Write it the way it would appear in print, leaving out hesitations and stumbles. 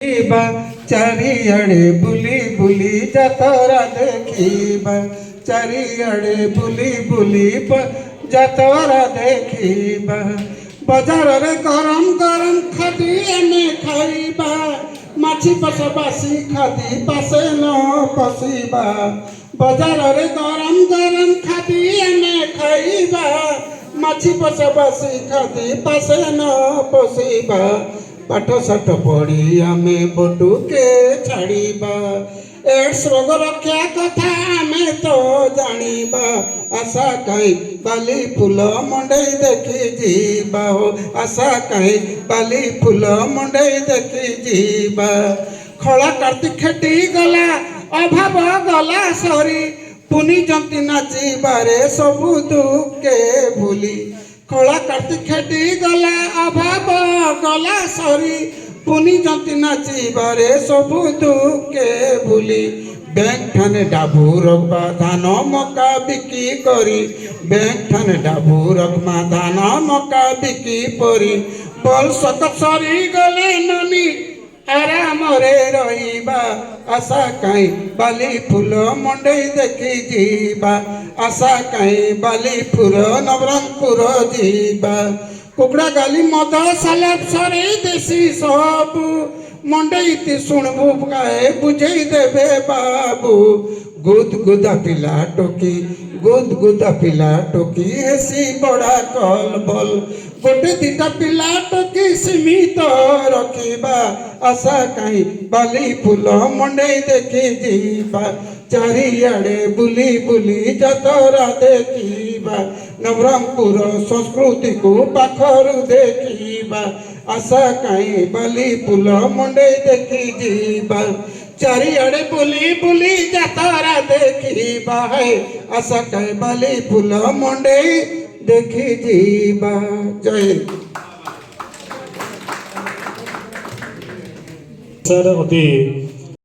देखिबा चारिआडे बुली बुली जातरा देखिबा चारिआडे बुली बुली जातरा देखिबा बजार रे गरम गरम खादी एने खाइबा माछी पस बासी खादी पासे न पसिबा बजार रे गरम गरम खादी एने खाइबा माछी पस बासी खादी पासे न पसिबा पाठ साठ पढ़ी आमे बटुके छाड़ीबा एड्स रोग रक्षा कथा आमे तो जानिबा आशा कहीं बाली फूल मंडई देखी जीबा हो आशा कहीं बाली फूल मंडई देखी जीबा खला कार्तिक खेटी गला अभाव गला सरी पुनी जंती नाचिबारे सबु दुखे भूली खला कार्तिक खेटी गला अभाव गला सरी पुनी जंती नाचिबारे सबु दुखे भूली बैंक ठाने डाबू रखबा धान मका बिकी करी बैंक ठाने डाबू रखबा धान मका बिकी परी बल सतक सरी गले ननी आराम रे रहीबा आशा कहीं बाली फूल मंडई देखी जीबा आशा कहीं बाली फूल नवरंगपुर जीबा कुकड़ा गाली मद सालाब सरे देसी सब मंडई शुणबू गाए बुझे देवे बाबू गुद गुदा पिला टोकी गुद गुदा पिला टोकी हेसी बड़ा कल बल गोटे दिटा पिला टोकी सीमित रखिबा आशा कहीं बाली फूल मंडई देखी जीबा चारिआडे बुली बुली जातरा देखिबा नवरंगपुर संस्कृति को पाखरु देखिबा आशा कहीं बाली फूल मंडई देखी जीबा चारिआडे बुली बुली जातरा देखिबा है आशा कहीं बाली फूल मंडई देखी जीबा। जय सर अति